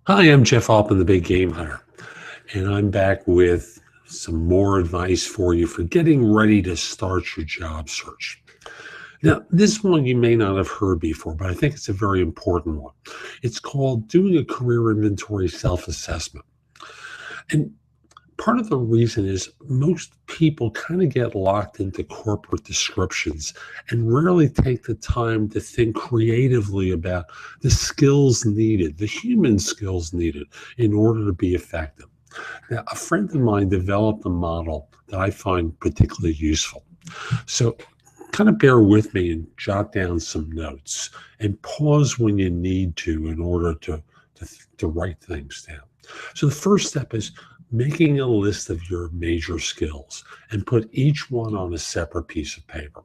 Hi, I'm Jeff Altman, the Big Game Hunter, and I'm back with some more advice for you for getting ready to start your job search. Now, this one you may not have heard before, but I think it's a very important one. It's called doing a career inventory self-assessment. And part of the reason is most people kind of get locked into corporate descriptions and rarely take the time to think creatively about the skills needed, the human skills needed in order to be effective. Now, a friend of mine developed a model that I find particularly useful. So, kind of bear with me and jot down some notes and pause when you need to in order to write things down. So, the first step is making a list of your major skills and put each one on a separate piece of paper.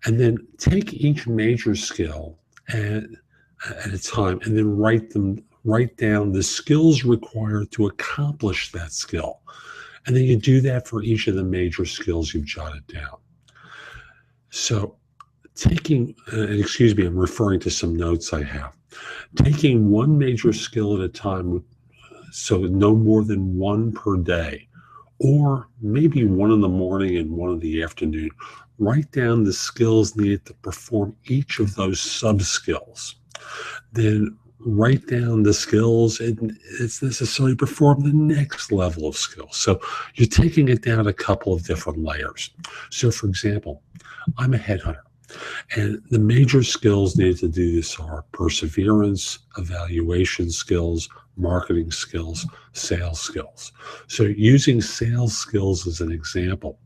And then take each major skill at a time and then write down the skills required to accomplish that skill. And then you do that for each of the major skills you've jotted down. So and excuse me, I'm referring to some notes I have. Taking one major skill at a time, so no more than one per day, or maybe one in the morning and one in the afternoon. Write down the skills needed to perform each of those sub skills. Then write down the skills and it's necessary to perform the next level of skills. So you're taking it down a couple of different layers. So for example, I'm a headhunter. And the major skills needed to do this are perseverance, evaluation skills, marketing skills, sales skills. So using sales skills as an example,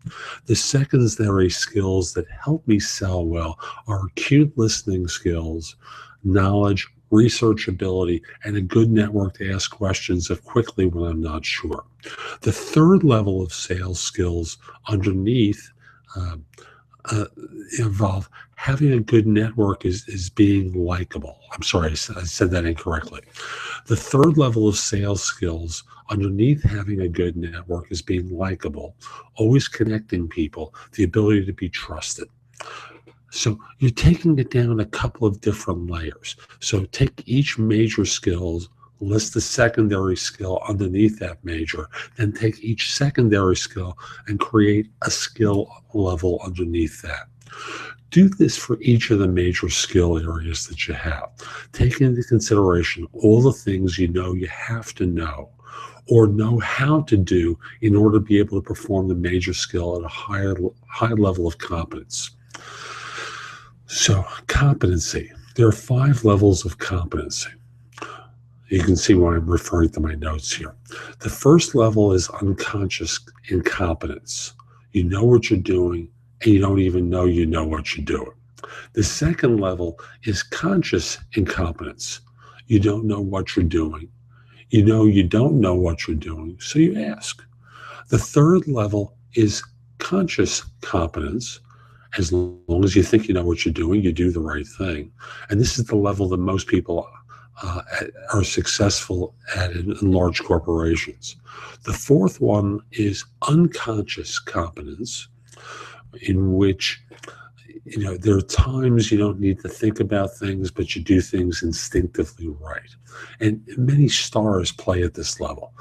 the secondary skills that help me sell well are acute listening skills, knowledge, research ability, and a good network to ask questions of quickly when I'm not sure. The third level of sales skills underneath involve having a good network is being likable. I'm sorry, I said that incorrectly. The third level of sales skills underneath having a good network is being likable, always connecting people, the ability to be trusted. So you're taking it down a couple of different layers. So take each major skills, list the secondary skill underneath that major, then take each secondary skill and create a skill level underneath that. Do this for each of the major skill areas that you have. Take into consideration all the things you know you have to know or know how to do in order to be able to perform the major skill at a high level of competence. So competency. There are 5 levels of competency. You can see why I'm referring to my notes here. The first level is unconscious incompetence. You know what you're doing, and you don't even know you know what you're doing. The second level is conscious incompetence. You don't know what you're doing. You know you don't know what you're doing, so you ask. The third level is conscious competence. As long as you think you know what you're doing, you do the right thing. And this is the level that most people are successful at in large corporations. The fourth one is unconscious competence, in which there are times you don't need to think about things, but you do things instinctively right. And many stars play at this level.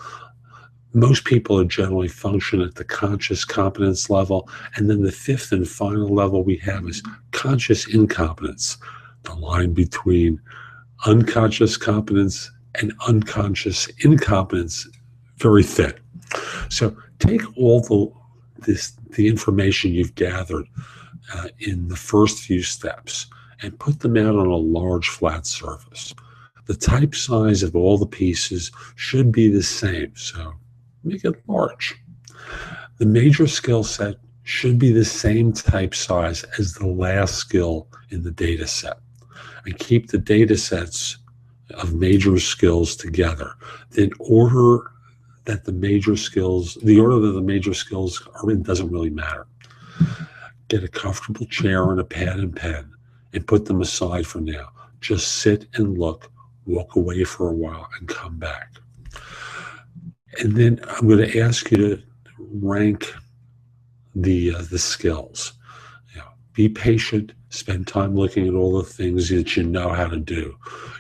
Most people are generally function at the conscious competence level. And then the fifth and final level we have is conscious incompetence, the line between unconscious competence and unconscious incompetence, very thin. So take all the information you've gathered in the first few steps and put them out on a large flat surface. The type size of all the pieces should be the same, so make it large. The major skill set should be the same type size as the last skill in the data set. And keep the data sets of major skills together. The order that the major skills are in doesn't really matter. Get a comfortable chair and a pad and pen and put them aside for now. Just sit and look, walk away for a while and come back. And then I'm going to ask you to rank the skills. Be patient. Spend time looking at all the things that you know how to do.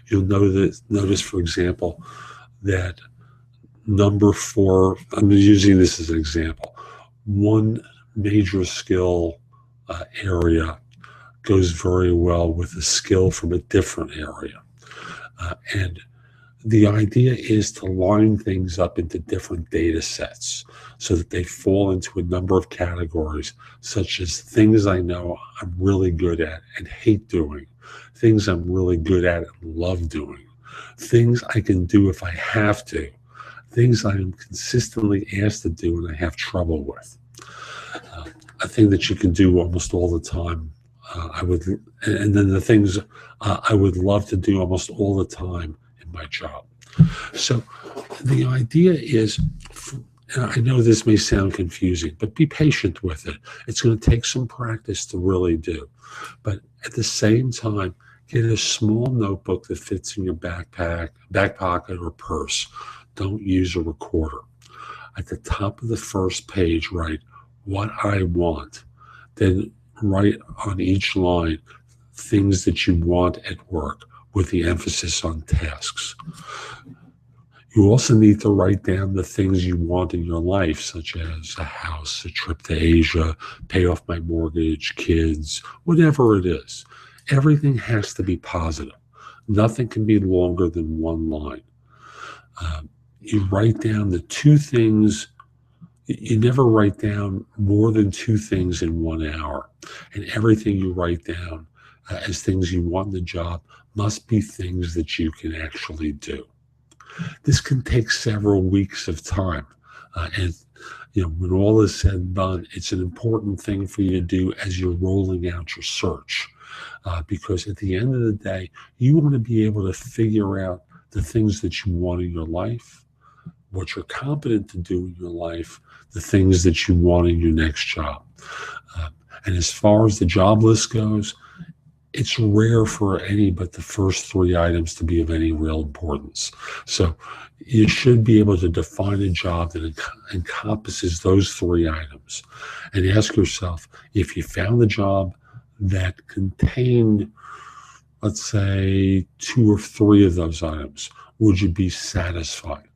You'll notice, for example, that number 4, I'm using this as an example, one major skill area goes very well with a skill from a different area. And the idea is to line things up into different data sets so that they fall into a number of categories, such as things I know I'm really good at and hate doing, things I'm really good at and love doing, things I can do if I have to, things I am consistently asked to do and I have trouble with. A thing that you can do almost all the time. And then the things I would love to do almost all the time in my job. So the idea is, and I know this may sound confusing, but be patient with it. It's going to take some practice to really do. But at the same time, get a small notebook that fits in your back pocket or purse. Don't use a recorder. At the top of the first page, write what I want. Then write on each line things that you want at work with the emphasis on tasks. You also need to write down the things you want in your life, such as a house, a trip to Asia, pay off my mortgage, kids, whatever it is. Everything has to be positive. Nothing can be longer than one line. You write down the 2 things. You never write down more than 2 things in 1 hour. And everything you write down as things you want in the job must be things that you can actually do. This can take several weeks of time. And when all is said and done, it's an important thing for you to do as you're rolling out your search. Because at the end of the day, you want to be able to figure out the things that you want in your life, what you're competent to do in your life, the things that you want in your next job. And as far as the job list goes, it's rare for any but the first 3 items to be of any real importance. So you should be able to define a job that encompasses those 3 items and ask yourself, if you found a job that contained, let's say, 2 or 3 of those items, would you be satisfied?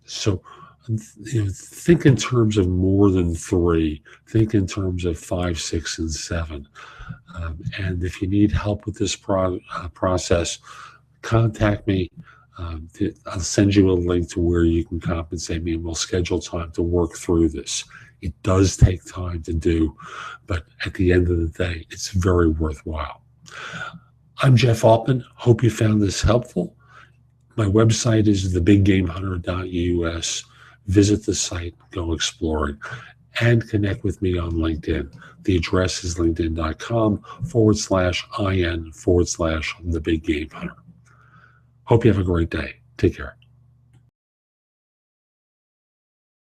So think in terms of more than 3. Think in terms of 5, 6, and 7. And if you need help with this process, contact me. I'll send you a link to where you can compensate me, and we'll schedule time to work through this. It does take time to do, but at the end of the day, it's very worthwhile. I'm Jeff Altman. Hope you found this helpful. My website is thebiggamehunter.us. Visit the site, go exploring, and connect with me on LinkedIn. The address is linkedin.com/IN/thebiggamehunter. Hope you have a great day. Take care.